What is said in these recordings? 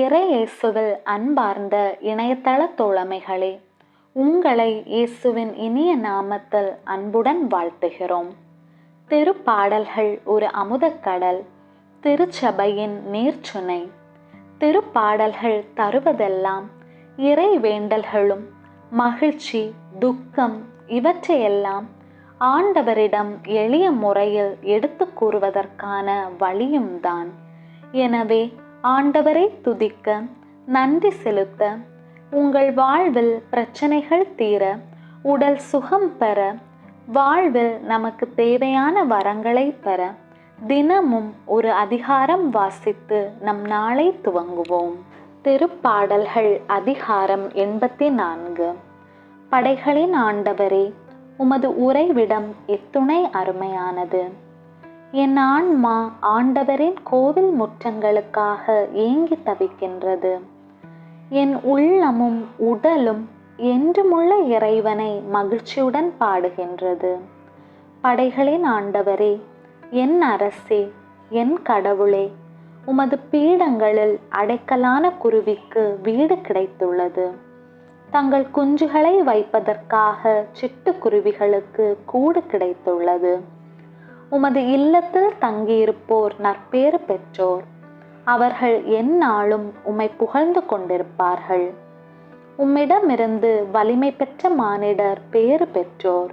இறை இயேசுவில் அன்பார்ந்த இணையதள தோழமைகளே, உங்களை இயேசுவின் இனிய நாமத்தில் அன்புடன் வாழ்த்துகிறோம். திருப்பாடல்கள் ஒரு அமுதக்கடல், திருச்சபையின் நீர்ச்சுனை. திருப்பாடல்கள் தருவதெல்லாம் இறை வேண்டல்களும் மகிழ்ச்சி, துக்கம் இவற்றையெல்லாம் ஆண்டவரிடம் எளிய முறையில் எடுத்து கூறுவதற்கான வழியும் தான். எனவே ஆண்டவரை துதிக்க, நன்றி செலுத்த, உங்கள் வாழ்வில் பிரச்சனைகள் தீர, உடல் சுகம் பெற, வாழ்வில் நமக்கு தேவையான வரங்களை பெற தினமும் ஒரு அதிகாரம் வாசித்து நம் நாளை துவங்குவோம். திருப்பாடல்கள் அதிகாரம் 84. படைகளின் ஆண்டவரே, உமது உறைவிடம் எத்துணை அருமையானது. என் ஆன்மா ஆண்டவரின் கோவில் முற்றங்களுக்காக ஏங்கி தவிக்கின்றது. என் உள்ளமும் உடலும் என்றுமுள்ள இறைவனை மகிழ்ச்சியுடன் பாடுகின்றது. படைகளின் ஆண்டவரே, என் அரசே, என் கடவுளே, உமது பீடங்களில் அடைக்கலான குருவிக்கு வீடு கிடைத்துள்ளது. தங்கள் குஞ்சுகளை வைப்பதற்காக சிட்டுக்குருவிகளுக்கு கூடு கிடைத்துள்ளது. உமது இல்லத்தில் தங்கியிருப்போர் நற்பேறு பெற்றோர். அவர்கள் எந்நாளும் உம்மை புகழ்ந்து கொண்டிருப்பார்கள். உம்மிடமிருந்து வலிமை பெற்ற மானிடர் பேறு பெற்றோர்.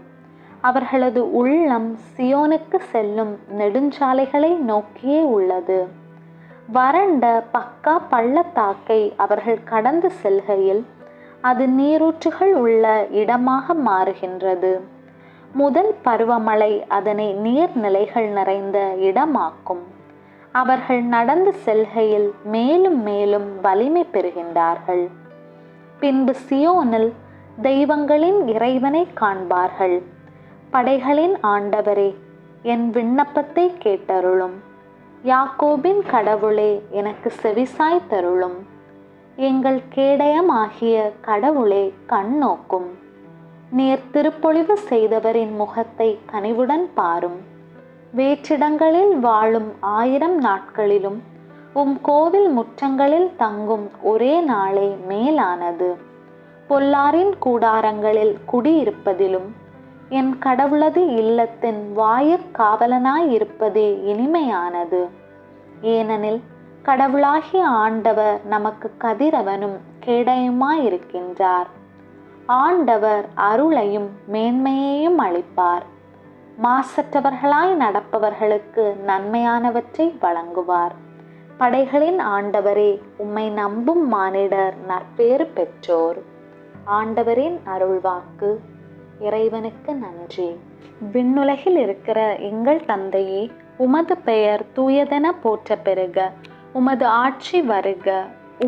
அவர்களது உள்ளம் சியோனுக்கு செல்லும் நெடுஞ்சாலைகளை நோக்கியே உள்ளது. வறண்ட பக்கா பள்ளத்தாக்கை அவர்கள் கடந்து செல்கையில் அது நீரூற்றுகள் உள்ள இடமாக மாறுகின்றது. முதல் பருவமழை அதனை நீர்நிலைகள் நிறைந்த இடமாக்கும். அவர்கள் நடந்து செல்கையில் மேலும் மேலும் வலிமை பெறுகின்றார்கள். பின்பு சியோனில் தெய்வங்களின் இறைவனை காண்பார்கள். படைகளின் ஆண்டவரே, என் விண்ணப்பத்தை கேட்டருளும். யாக்கோபின் கடவுளே, எனக்கு செவிசாய் தருளும். எங்கள் கேடயமாகிய கடவுளே, கண்ணோக்கும். நீர் திருப்பொழிவு செய்தவரின் முகத்தை கனிவுடன் பாரும். வேற்றிடங்களில் வாழும் 1000 நாட்களிலும் கோவில் முற்றங்களில் தங்கும் ஒரே நாளே மேலானது. பொல்லாரின் கூடாரங்களில் குடியிருப்பதிலும் என் கடவுளது இல்லத்தின் வாயிற்காவலனாயிருப்பதே இனிமையானது. ஏனெனில் கடவுளாகிய ஆண்டவர் நமக்கு கதிரவனும் கேடயமாயிருக்கின்றார். ஆண்டவர் அருளையும் மேன்மையையும் அளிப்பார். மாசற்றவர்களாய் நடப்பவர்களுக்கு நன்மையானவற்றை வழங்குவார். படைகளின் ஆண்டவரே, உம்மை நம்பும் மானிடர் நற்பேறு பெற்றோர். ஆண்டவரின் அருள்வாக்கு. இறைவனுக்கு நன்றி. விண்ணுலகில் இருக்கிற எங்கள் தந்தையே, உமது பெயர் தூயதென போற்ற பெறுக. உமது ஆட்சி வருக.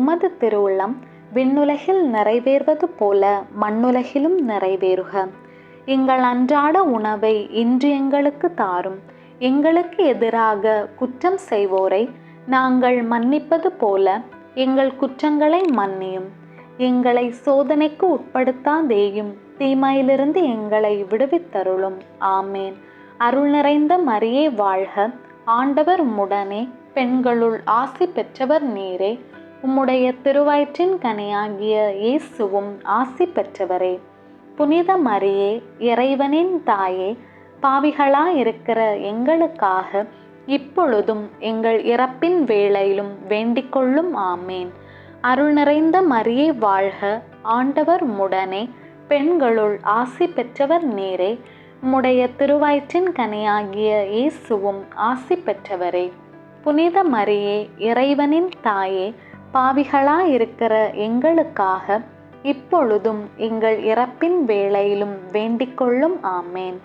உமது திருவுள்ளம் விண்ணுலகில் நிறைவேறுவது போல மண்ணுலகிலும் நிறைவேறுக. எங்கள் அன்றாட உணவை இன்று எங்களுக்கு தாரும். எங்களுக்கு எதிராக குற்றம் செய்வோரை நாங்கள் மன்னிப்பது போல எங்கள் குற்றங்களை மன்னியும். எங்களை சோதனைக்கு உட்படுத்தாதேயும், தீமையிலிருந்து எங்களை விடுவித்தருளும். ஆமேன். அருள் நிறைந்த மரியே வாழ்க. ஆண்டவர் உம்முடனே, பெண்களுள் ஆசி பெற்றவர் நீரே. உம்முடைய திருவயிற்றின் கனியாகிய இயேசுவும் ஆசி பெற்றவரே. புனித மரியே, இறைவனின் தாயே, பாவிகளாயிருக்கிற எங்களுக்காக இப்பொழுதும் எங்கள் இறப்பின் வேளையிலும் வேண்டிக்கொள்ளும். ஆமேன். அருள் நிறைந்த மரியே வாழ்க. ஆண்டவர் உம்முடனே, பெண்களுள் ஆசி பெற்றவர் நீரே. உம்முடைய திருவயிற்றின் கனியாகிய இயேசுவும் ஆசி பெற்றவரே. புனித மரியே, இறைவனின் தாயே, பாவிகளாயிருக்கிற எங்களுக்காக இப்பொழுதும் எங்கள் இறப்பின் வேளையிலும் வேண்டிக்கொள்ளும். ஆமேன்.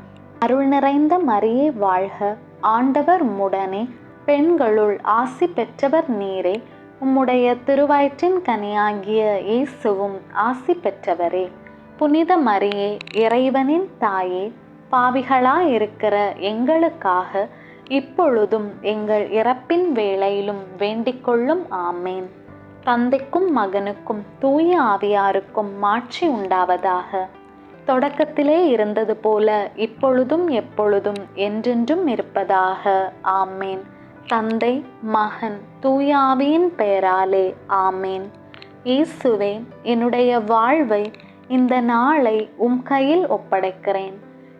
அருள் நிறைந்த மரியே வாழ்க. ஆண்டவர் உம்முடனே, பெண்களுள் ஆசி பெற்றவர் நீரே. உம்முடைய திருவயிற்றின் கனியாகிய இயேசுவும் ஆசி பெற்றவரே. புனித மரியே, இறைவனின் தாயே, பாவிகளாயிருக்கிற எங்களுக்காக இப்பொழுதும் எங்கள் இறப்பின் வேளையிலும் வேண்டிக்கொள்ளும். ஆமேன். தந்தைக்கும் மகனுக்கும் தூய ஆவியாருக்கும் மாட்சி உண்டாவதாக. தொடக்கத்திலே இருந்தது போல இப்பொழுதும் எப்பொழுதும் என்றென்றும் இருப்பதாக. ஆமேன். தந்தை, மகன், தூயாவியின் பெயராலே ஆமேன். இயேசுவே, என்னுடைய வாழ்வை இந்த நாளை உம் கையில் ஒப்படைக்கிறேன்.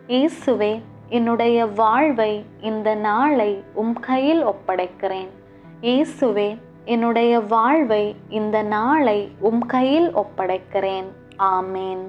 இயேசுவே, என்னுடைய வாழ்வை இந்த நாளை உம் கையில் ஒப்படைக்கிறேன். இயேசுவே, என்னுடைய வாழ்வை இந்த நாளை உம் கையில் ஒப்படைக்கிறேன். ஆமேன்.